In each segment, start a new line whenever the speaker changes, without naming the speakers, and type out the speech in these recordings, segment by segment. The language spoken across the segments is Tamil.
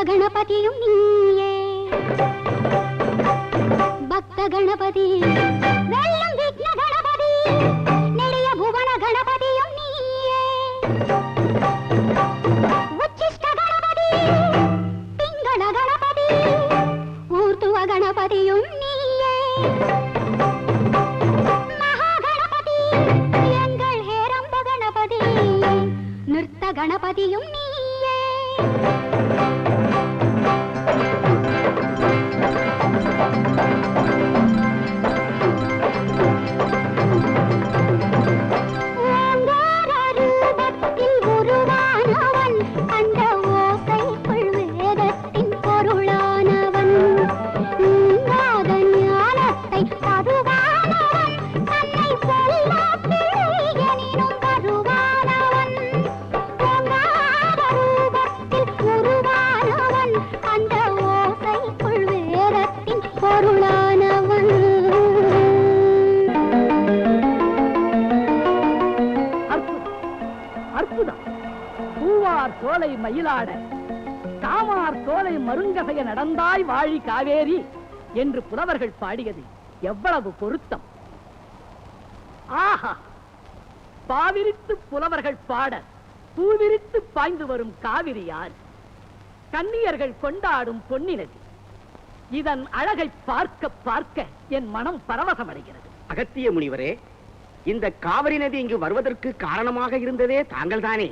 கணபதியும் நீயே பக்த கணபதி வெள்ளம் விக்ன கணபதி நெடிய புவன கணபதியும் நீயே உச்சிஷ்ட கணபதி பிங்கள கணபதி ஊர்த்துவ கணபதியும் நீயே மகா கணபதி எங்கள் ஹேரம்ப கணபதி நிறுத்த கணபதியும் நீயே
சோலை மயிலாட காமார் சோலை மருங்கசைய நடந்தாய் வாழி காவேரி என்று புலவர்கள் பாடியது எவ்வளவு பொருத்தம்! ஆஹா! பாவிரித்து புலவர்கள் பாட பூவிரித்து பாய்ந்து வரும் காவிரி யார்? கன்னியர்கள் கொண்டாடும் பொன்னினது. இதன் அழகை பார்க்க பார்க்க என் மனம் பரவசமடைகிறது.
அகத்திய முனிவரே, இந்த காவிரி நதி இங்கு வருவதற்கு காரணமாக இருந்ததே தாங்கள் தானே?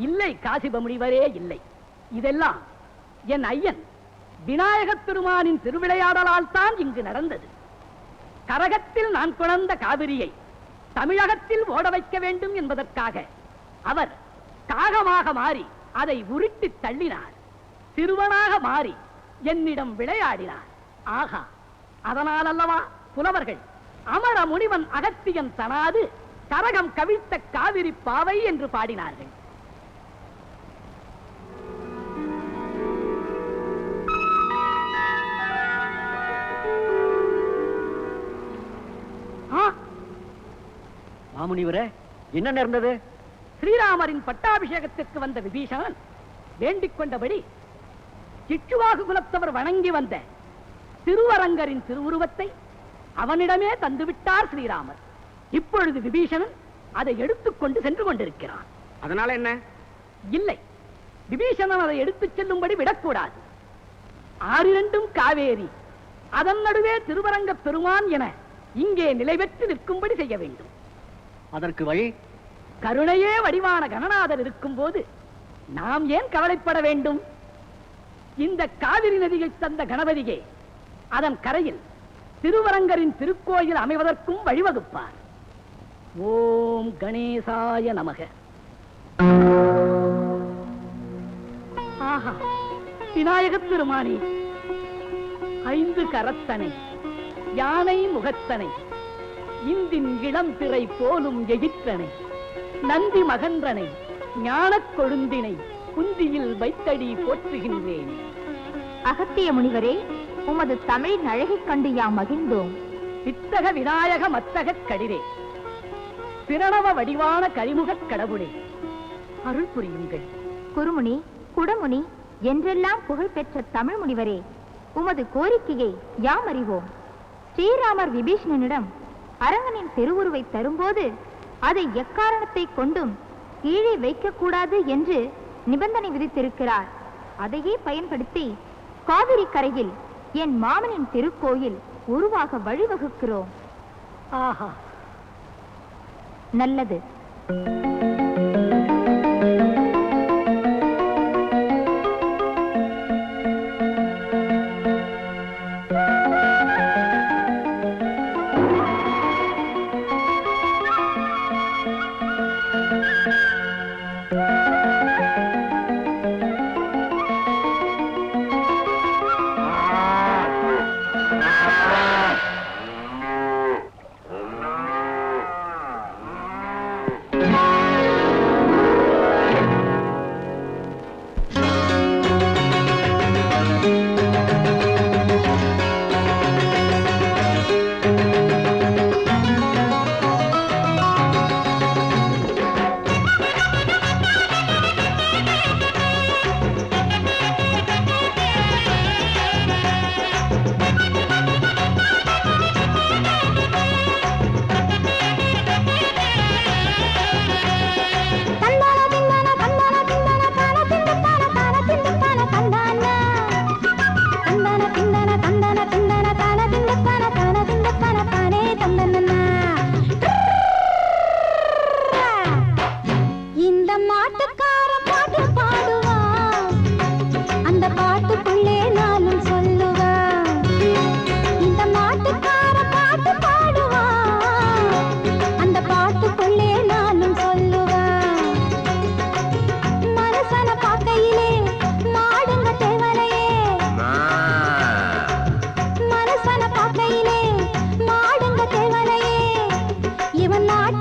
இல்லை காசிப முனிவரே, இல்லை. இதெல்லாம் என் ஐயன் விநாயகப் பெருமானின் திருவிளையாடலால் தான் இங்கு நடந்தது. கரகத்தில் நான் கொணர்ந்த காவிரியை தமிழகத்தில் ஓட வைக்க வேண்டும் என்பதற்காக அவர் காகமாக மாறி அதை உருட்டி தள்ளினார். சிறுவனாக மாறி என்னிடம் விளையாடினார். ஆகா! அதனால் அல்லவா புலவர்கள் அமர முனிவன் அகத்தியன் தனாது கரகம் கவிழ்த்த காவிரி பாவை என்று பாடினார்கள்.
மாமுனிவரே, என்ன நேர்ந்தது?
ஸ்ரீராமரின் பட்டாபிஷேகத்திற்கு வந்த விபீஷணன் வேண்டிக் கொண்டபடி இக்ஷ்வாகு குலத்தவர் வணங்கி வந்த திருவரங்கரின் திருவுருவத்தை அவனிடமே தந்துவிட்டார் ஸ்ரீராமர். இப்பொழுது விபீஷணன் அதை எடுத்துக்கொண்டு சென்று கொண்டிருக்கிறான்.
அதனால என்ன?
இல்லை, விபீஷணன் அதை எடுத்துச் செல்லும்படி விடக்கூடாது. ஆறிரண்டும் காவேரி, அதன் நடுவே திருவரங்க பெருமான் என இங்கே நிலை பெற்று நிற்கும்படி செய்ய வேண்டும்.
அதற்கு வழி?
கருணையே வடிவான கணநாதர் இருக்கும் போது நாம் ஏன் கவலைப்பட வேண்டும்? இந்த காவிரி நதியை தந்த கணபதியே அதன் கரையில் திருவரங்கரின் திருக்கோயில் அமைவதற்கும் வழிவகுப்பார். ஓம் கணேசாய நமக. ஆஹா! விநாயகப் பெருமானே, 5 கரத்தனை, யானை முகத்தனை, இந்தின் இளம் திரை போலும் எகிற்றனை, நந்தி மகன்றனை, ஞானக் கொழுந்தினை குந்தியில் வைத்தடி போற்றுகின்றேன்.
அகத்திய முனிவரே, உமது தமிழின் அழகைக் கண்டு யாம் மகிழ்ந்தோம்.
வித்தக விநாயக மத்தக கடிரே, பிரணவ வடிவான கரிமுகக் கடவுளே, அருள் புரியுங்கள்.
குருமுனி, குடமுனி என்றெல்லாம் புகழ் பெற்ற தமிழ் முனிவரே, உமது கோரிக்கையை யாம் அறிவோம். ஸ்ரீராமர் விபீஷணனிடம் அரங்கனின் திருவுருவை தரும்போது அதை எக்காரணத்தை கொண்டும் கீழே வைக்கக்கூடாது என்று நிபந்தனை விதித்திருக்கிறார். அதையே பயன்படுத்தி காவிரி கரையில் என் மாமனின் திருக்கோயில் உருவாக வழிவகுக்கிறோம்.
ஆஹா!
நல்லது.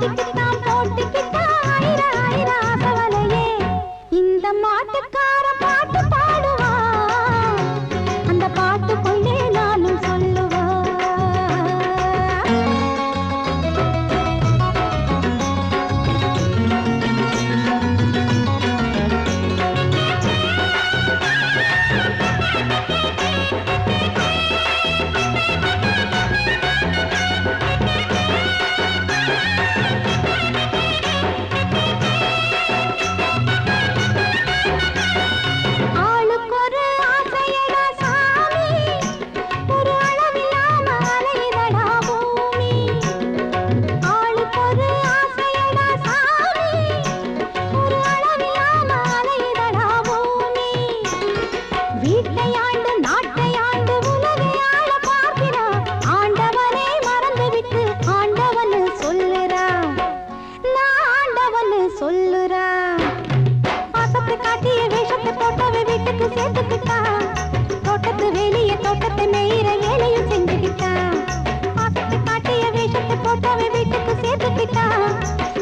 மாட்டுக்குத்தான் போட்டுக்கிட்டா ஆயிரம் ஆயிரம் ஆசவலையே. இந்த மாட்டுக்கார பாட்டு பாடுவா, அந்த பாட்டுக்குள்ளே நானும் சொல்லுவா. தோட்டத்து வேலைய தோட்டத்தை மேயிற வேலையும் செஞ்சுக்கிட்டா. பாசத்தை காட்டிய வேஷத்தை போட்டவன் வீட்டுக்கு சேர்த்துக்கிட்டா.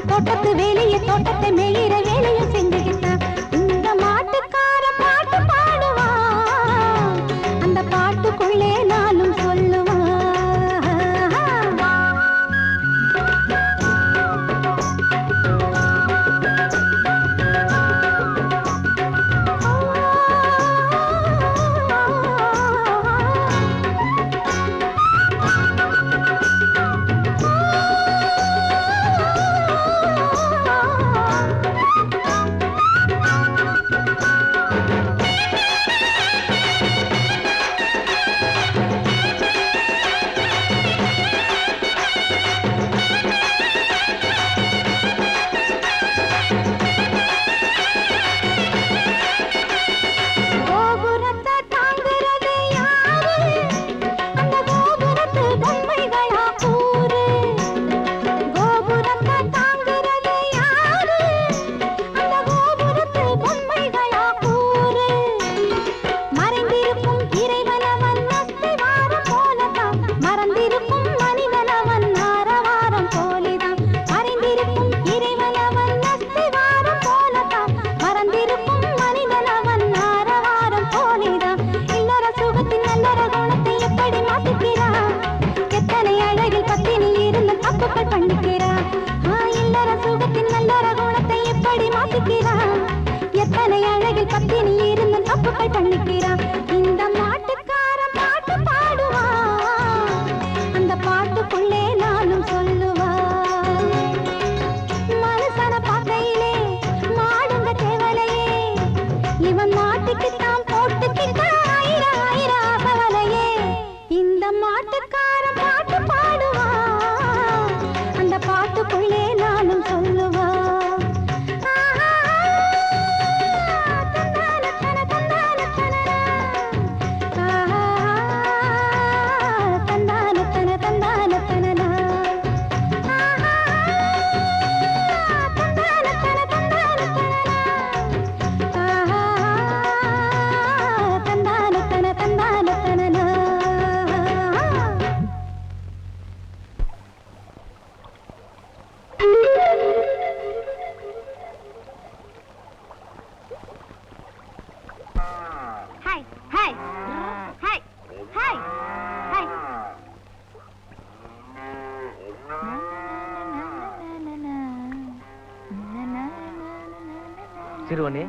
தோட்டத்து வேலைய தோட்டத்தை மேயிற வேலையும் செஞ்சுக்கிட்டா. இந்த மாட்டுக்கார பாட்டு பாடுவா, அந்த பாட்டுக்குள்ளே நானும் சொல்லுவா. எத்தனை அழகில் பத்தினி இருந்து தப்புகள் பண்ணிக்கிறான். இந்த மாட்டுக்கார பாட்டு பாடுவா, அந்த பாட்டுக்குள்ளே நானும் சொல்லுவா. மனுஷன பார்க்கையிலே மாடுங்க தேவலையே, இவன் மாட்டுக்குத்தான் போட்டுக்கிட்டா ஆயிரம் ஆயிரம் ஆசவலையே. இந்த மாட்டுக்கார பாட்டு பாடுவா, அந்த பாட்டுக்குள்ளே நானும் சொல்லுவா.
சிறுவனே,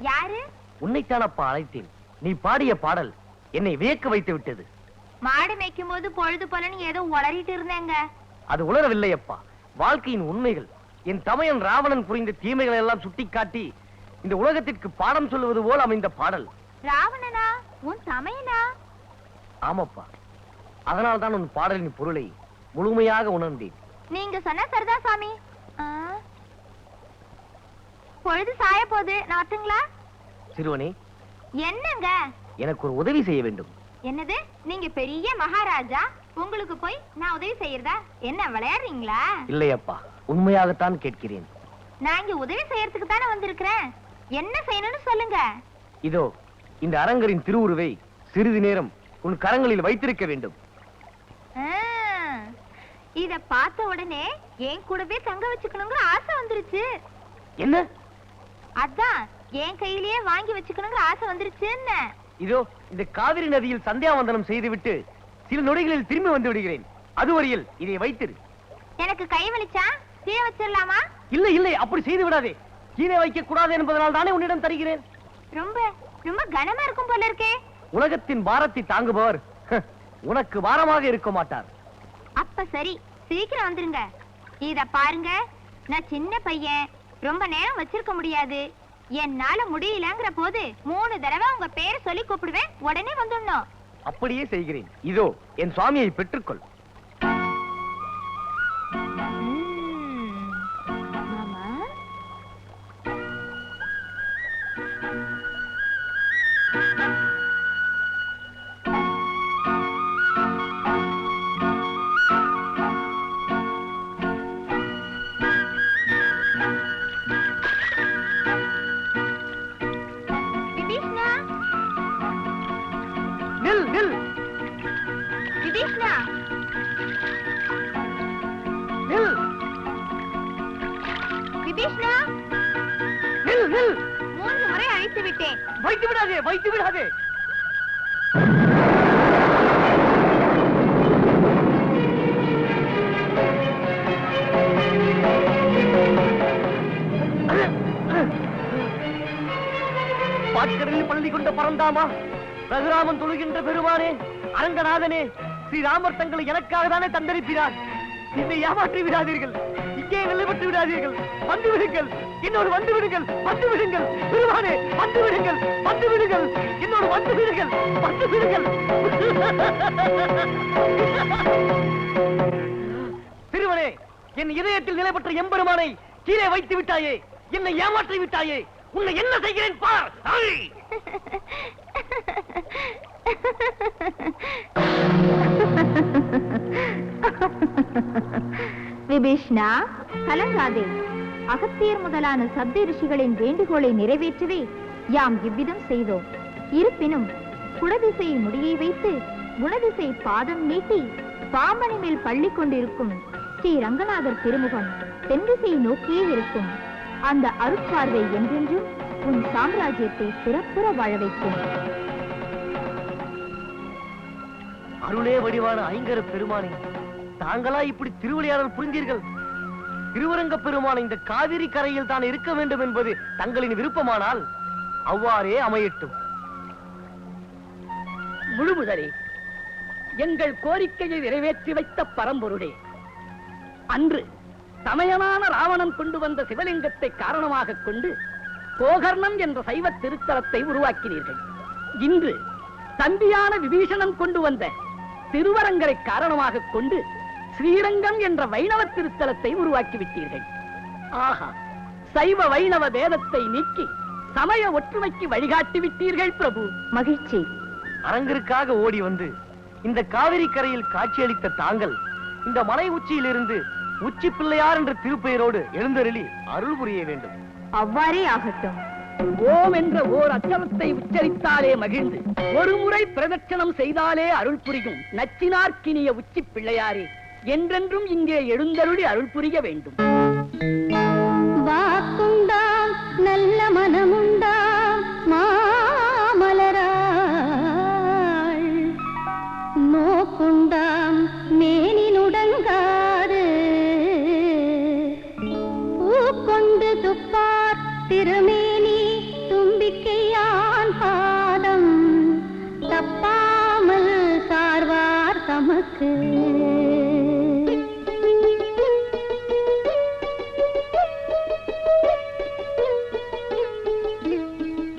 யாரு?
உன்னைத்தானப்பா அழைத்தேன். நீ பாடிய பாடல் என்னை வியக்க வைத்து விட்டது.
மாடு மேய்க்கும் போது பொழுது போலன்னு ஏதோ உளறிட்டு இருந்தேங்க.
அது உளரவில்லை அப்பா, வாழ்க்கையின் உண்மைகள். என் தமையன் ராவணன் புரிந்த தீமைகளை எல்லாம் சுட்டிக்காட்டி இந்த உலகத்திற்கு பாடம் சொல்லுவது போல் அமைந்த பாடல்.
ராவணனா? உன் தமையனா?
ஆமாப்பா, அதனால் தான் உன் பாடலின் பொருளை முழுமையாக உணர்ந்தேன்.
நீங்க சொன்ன சரிதான் சாமி. பொழுது சாய போது நான் வரட்டுங்களா?
சிறுவனே,
என்னங்க?
எனக்கு ஒரு உதவி செய்ய வேண்டும்.
என்னது? நீங்க பெரிய மகாராஜா, உங்களுக்கு போய் நான் உதவி செய்யறதா? என்ன விளையாடுறீங்களா?
இல்லையப்பா, உண்மையாகத்தான் கேட்கிறேன்.
நான் இங்க உதவி செய்யறதுக்கு தானே வந்திருக்கிறேன். என்ன செய்யணும்னு சொல்லுங்க.
இதோ இந்த அரங்கரின் திருவுருவை சிறிது நேரம் உன் கரங்களில் வைத்திருக்க வேண்டும்.
இத பார்த்த உடனே என் கூடவே தங்க வச்சுக்கணுங்கிற ஆசை வந்துருச்சு.
என்ன?
அதான் என் கையிலேயே வாங்கி வச்சுக்கணுங்கிற ஆசை வந்துருச்சுன்னு.
இதோ இந்த காவிரி நதியில் சந்தியாவந்தனம் செய்துவிட்டு சில நொடிகளில் திரும்பி வந்து விடுகிறேன். அதுவரையில் இதை வைத்திரு.
எனக்கு கை வலிச்சா கீழே வச்சிடலாமா?
இல்லை இல்லை, அப்படி செய்து விடாதே. கீழே வைக்க கூடாது என்பதனால் தானே உன்னிடம் தருகிறேன்.
ரொம்ப ரொம்ப கனமா இருக்கும் போல இருக்கே.
உலகத்தின் பாரத்தை தாங்குபவர் உனக்கு பாரமாக இருக்க மாட்டார்.
அப்ப சரி, சீக்கிரம் வந்துருங்க. இத பாருங்க, நான் சின்ன பையன், ரொம்ப நேரம் வச்சிருக்க முடியாது. என்னால முடியலங்கிற போது 3 தடவை உங்க பேரை சொல்லி கூப்பிடுவேன். உடனே வந்துடணும்.
அப்படியே செய்கிறேன். இதோ என் சுவாமியை பெற்றுக்கொள்.
மாமா, விபீஷ்ணா,
நில் நில்
விபீஷ்ணா,
நில்
விபீஷ்ணா,
நில் நில்.
3 முறை அழைத்து விட்டேன்.
வைத்து விடாதே, வைத்து விடாதே. பாட்கடலில் பள்ளி கொண்ட பரந்தாமா, ரகுராமன் தொழுகின்ற பெருமானே, அரங்கநாதனே, ஸ்ரீராமர் தங்களை எனக்காக தானே தந்தரிப்பினார். என்னை ஏமாற்றி விடாதீர்கள். இங்கே நிலைப்பட்டு விடாதீர்கள். வந்து விடுங்கள், இன்னொரு வந்து விடுங்கள், வந்து விடுங்கள். பெருமானே, வந்து விடுங்கள், வந்து விடுங்கள், இன்னொரு வந்து விடுங்கள், வந்து விடுங்கள். திருவனே, என் இதயத்தில் நிலைப்பட்ட எம்பெருமானை கீழே வைத்து விட்டாயே, என்னை ஏமாற்றி விட்டாயே. உன்னை என்ன செய்கிறேன் பார்.
விபீஷ்ணா, கலங்காதே. அகத்தியர் முதலான சப்த ரிஷிகளின் வேண்டுகோளை நிறைவேற்றவே யாம் இவ்விதம் செய்தோம். இருப்பினும் குடதிசை முடியை வைத்து குணதிசை பாதம் நீட்டி பாம்பனை மேல் பள்ளி கொண்டிருக்கும் ஸ்ரீ ரங்கநாதர் திருமுகம் தென்திசை நோக்கியே இருக்கும். அந்த அருட்பார்வை என்றென்றும் உன் சாம்ராஜ்யத்தை சிறப்புற வாழ வைக்கும்.
அருளே வடிவான ஐங்கர பெருமானே, தாங்களா இப்படி திருவிளையாடல் புரிந்தீர்கள்? திருவரங்க பெருமான் இந்த காவிரி கரையில் தான் இருக்க வேண்டும் என்பது தங்களின் விருப்பமானால் அவ்வாறே அமையட்டும்.
முழுமுதலே எங்கள் கோரிக்கையை நிறைவேற்றி வைத்த பரம்பொருளே, அன்று சமயமான ராவணன் கொண்டு வந்த சிவலிங்கத்தை காரணமாக கொண்டு கோகர்ணம் என்ற சைவ திருத்தலத்தை உருவாக்கினீர்கள். இன்று தம்பியான விபீஷணன் கொண்டு வந்த திருவரங்கரை காரணமாக கொண்டு ஸ்ரீரங்கம் என்ற வைணவ திருத்தலத்தை உருவாக்கிவிட்டீர்கள். ஆஹா, சைவ வைணவ வேதத்தை நீக்கி சமய ஒற்றுமைக்கு வழிகாட்டி விட்டீர்கள் பிரபு.
மகிழ்ச்சி.
அரங்கிற்காக ஓடி வந்து இந்த காவிரி கரையில் காட்சியளித்த தாங்கள் இந்த மலை உச்சியிலிருந்து உச்சி பிள்ளையார் என்ற திருப்பெயரோடு எழுந்தருளி அருள் புரிய வேண்டும்.
அவ்வாறே ஆகட்டும்.
ஓம் என்ற ஓர் அச்சரத்தை உச்சரித்தாலே மகிழ்ந்து ஒரு முறை பிரதட்சணம் செய்தாலே அருள் புரியும் நச்சினார்க்கினிய உச்சி பிள்ளையாரே, என்றென்றும் இங்கே எழுந்தருளி அருள் புரிய வேண்டும்.
வாக்குண்டாம் நல்ல மனமுண்டாம் மாமலராள், நோக்குண்டாம் மேனினுடங்காது பூக்கொண்டு துப்பார் திருமேனி தும்பிக்கையான் பாதம் தப்பாமல் சார்வார் தமக்கு.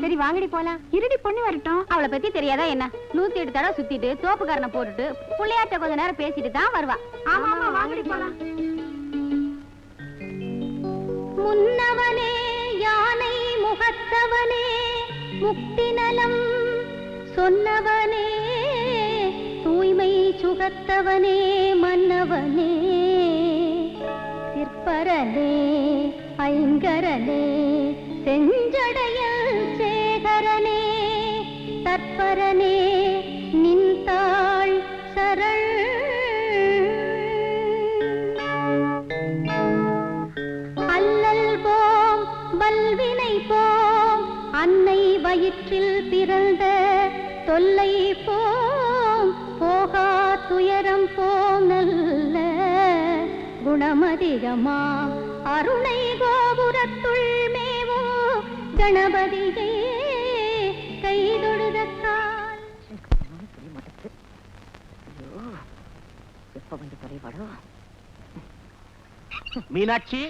சரி வாங்கடி போலாம். இருடி பொண்ணு வரட்டும். அவளை பத்தி தெரியாதா என்ன? 108 தடவை சுத்திட்டு தோப்புக்காரனை போட்டுட்டு பிள்ளையாட்ட கொஞ்ச நேரம் பேசிட்டு தான் வருவா. ஆமா ஆமா வாங்கடி போலாம். முன்னவனே யானை முகத்தவனே முக்தி நலம் சொன்னவனே தூய்மை சுகத்தவனே மன்னவனே சிற்பரனே ஐங்கரனே செஞ்சடையல் சேகரனே தற்பரனே நின்தாள் சரண் குணமதிகமா அருணை கோபுரத்துள் மேவோ கணபதியே கைதொழுதக்கால்.
எப்ப வந்து தொலைவாடோ?
மீனாட்சி,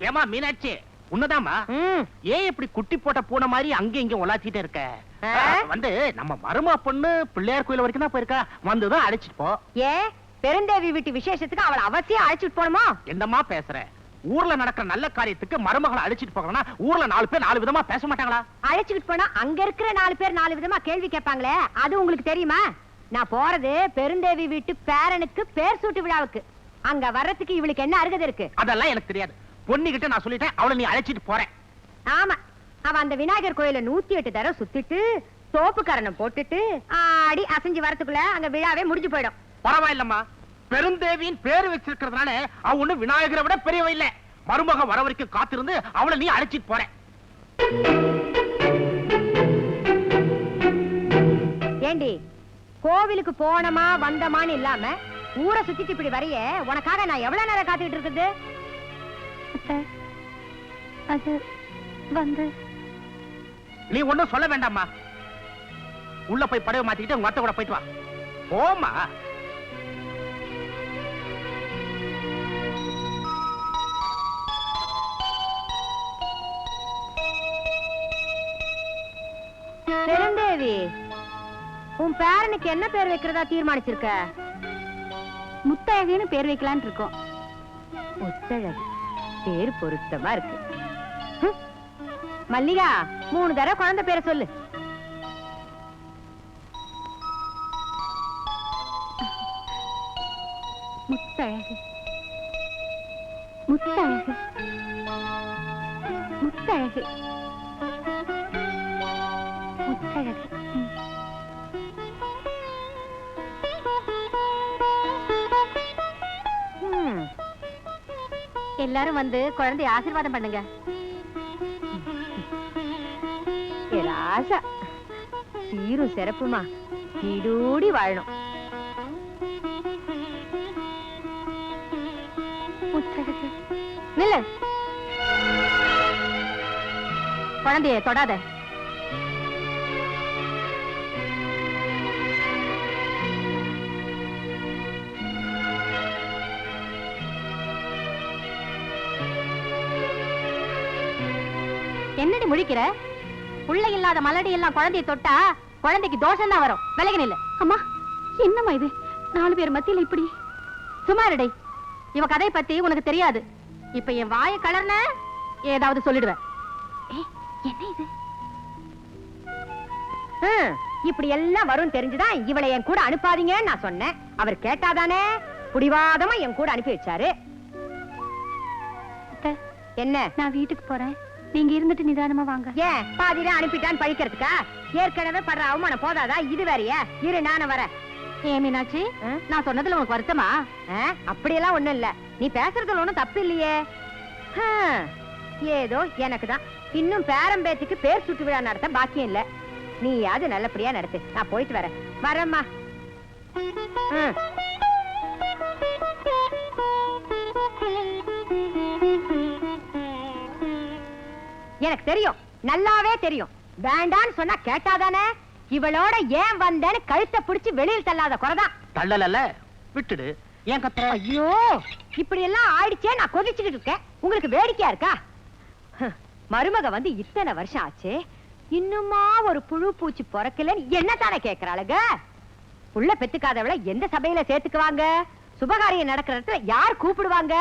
ஏமா மீனாட்சி, உன்னதாமா? ஏன் இப்படி குட்டி போட்ட பூனை மாதிரி அங்க இங்க உலாச்சிட்டே இருக்க? வந்து நம்ம மருமா பொண்ணு பிள்ளையார் கோயில் வரைக்கும் தான் போயிருக்கா, வந்துதான் அழைச்சிட்டு போ.
ஏன் பெருந்தேவி வீட்டு விசேஷத்துக்கு அவளை அவசியம் அழைச்சிட்டு போணுமா?
என்னமா பேசுற? ஊர்ல நடக்கிற நல்ல காரியத்துக்கு மருமகளை அழைச்சிட்டு போகணும்னா ஊர்ல 4 பேர் 4 விதமா பேச மாட்டாங்களா?
அழைச்சிட்டு போனா அங்க இருக்கிற 4 பேர் 4 விதமா கேள்வி கேட்பாங்களே, அது உங்களுக்கு தெரியுமா? நான் போறது பெருந்தேவி வீட்டு பேரனுக்கு பேர் சூட்டு விழாவுக்கு. அங்க வர்றதுக்கு இவளுக்கு என்ன அருகதை இருக்கு?
அதெல்லாம் எனக்கு தெரியாது. பொண்ணுகிட்ட நான் சொல்லிட்டேன், அவளை நீ அழைச்சிட்டு போறேன்.
ஆமா, அவ அந்த விநாயகர் கோயில 108 தடவை சுத்திட்டு தோப்பு கரணம் போட்டுட்டு ஆடி அசைஞ்சு வரதுக்குள்ள அங்க விழாவே முடிஞ்சு போயிடும்.
பரவாயில்லம்மா, பெருந்தேவியின் பேரு வச்சிருக்கிறதுனால அவ ஒண்ணு விநாயகரை விட பெரியவ இல்ல. மருமக வர வரைக்கும் காத்திருந்து அவளை நீ அழைச்சிட்டு போற.
ஏண்டி, கோவிலுக்கு போனமா வந்தமான்னு இல்லாம ஊரை சுத்திட்டு இப்படி வரைய உனக்காக நான் எவ்வளவு நேரம் காத்துக்கிட்டு இருக்குது?
அது வந்து
நீ ஒண்ணும் சொல்ல வேண்டாம்மா. உள்ள போய் படவை மாத்திக்கிட்டு உங்க அத்தை கூட போயிட்டு வா. போமா.
பெருந்தேவி, உன் பேரனுக்கு என்ன பேர் வைக்கிறதா தீர்மானிச்சிருக்க?
முத்தழகுன்னு பேர் வைக்கலான்னு இருக்கோம்.
முத்தழகு பேர் பொருத்தமா இருக்கு. மல்லிகா, 3 தடவை குழந்தை பேரை சொல்லு.
முத்தழகு முத்தழகு முத்தழகு முத்தழகு. எல்லாரும் வந்து குழந்தைய ஆசீர்வாதம் பண்ணுங்க.
ராசா சீரும் சிறப்புமா நீடூடி வாழணும்.
முத்தழகு நில்லு. குழந்தைய தொடாத. என்னடி முழிக்கிற? புள்ளை இல்லாத மலடி எல்லாம் குழந்தைய தொட்டா குழந்தைக்கு தோஷம் தான் வரும். விலகி நில்லு. அம்மா, என்னம்மா இது? 4 பேர் மத்தியில இப்படி. சுமாரடை, இவ கதை பத்தி உனக்கு தெரியாது. இப்ப என் வாயை கலர்ன ஏதாவது சொல்லிடுவேன். என்ன இது?
இப்படி எல்லாம் வரும் தெரிஞ்சுதான் இவளை என் கூட அனுப்பாதீங்கன்னு நான் சொன்னேன். அவர் கேட்டாதானே புடிவாதமா என் கூட அனுப்பி வச்சாரு. என்ன?
நான் வீட்டுக்கு போறேன், நீங்க இருந்துட்டு நிதானமா வாங்க.
ஏன் பாதியில அனுப்பிட்டான்னு பழிக்கிறதுக்கா? ஏற்கனவே படுற அவமானம் போதாதா? இது வேறையா? இரு, நானும் வரேன்.
ஏன் மீனாட்சி, நான் சொன்னதுல உனக்கு வருத்தமா?
அப்படியெல்லாம் ஒண்ணும் இல்ல. நீ பேசுறதுல ஒண்ணும் தப்பு இல்லையே. ஏதோ எனக்கு தான் இன்னும் பேரம்பேத்துக்கு பேர் சுட்டு விழா நடத்த பாக்கியம் இல்ல. நீயாவது நல்லபடியா நடத்து. நான் போயிட்டு வரேன். வரேம்மா. எனக்கு தெரியும், நல்லாவே தெரியும். வேண்டான்னு சொன்னா கேட்டாதானே? இவளோட ஏன் வந்தேன்னு கழுத்தை பிடிச்சு வெளியில் தள்ளாத குறைதான்.
தள்ளல, விட்டுடு. ஏன் கத்துற?
ஐயோ, இப்படி எல்லாம் ஆயிடுச்சே. நான் கொதிச்சுக்கிட்டு இருக்கேன். உங்களுக்கு வேடிக்கையா இருக்கா? மருமக வந்து இத்தனை வருஷம் ஆச்சு, இன்னுமா ஒரு புழு பூச்சி பொறக்கலன்னு என்ன தானே கேக்குறாளுங்க? புள்ள பெத்துக்காதவளை எந்த சபையில சேர்த்துக்குவாங்க? சுபகாரியம் நடக்கிற இடத்துல யார் கூப்பிடுவாங்க?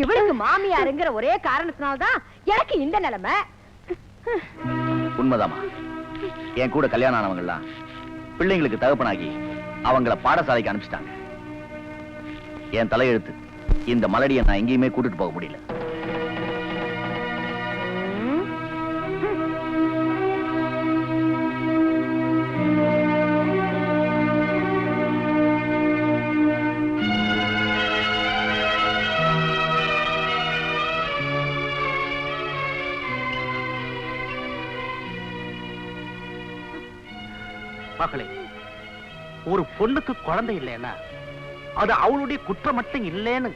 இவளுக்கு மாமியாருங்கிற ஒரே காரணத்தினால்தான் எனக்கு இந்த நிலைமை.
உண்மைதாமா, என் கூட கல்யாணம் ஆனவங்க எல்லாம் பிள்ளைங்களுக்கு தகப்பனாகி அவங்கள பாடசாலைக்கு அனுப்பிச்சிட்டாங்க. என் தலையெழுத்து, இந்த மலடியை நான் எங்கேயுமே கூட்டிட்டு போக முடியல.
மகளே, ஒரு பொண்ணுக்கு குழந்தை இல்லைன்னா அது அவளுடைய குற்றம் மட்டும் இல்லைன்னு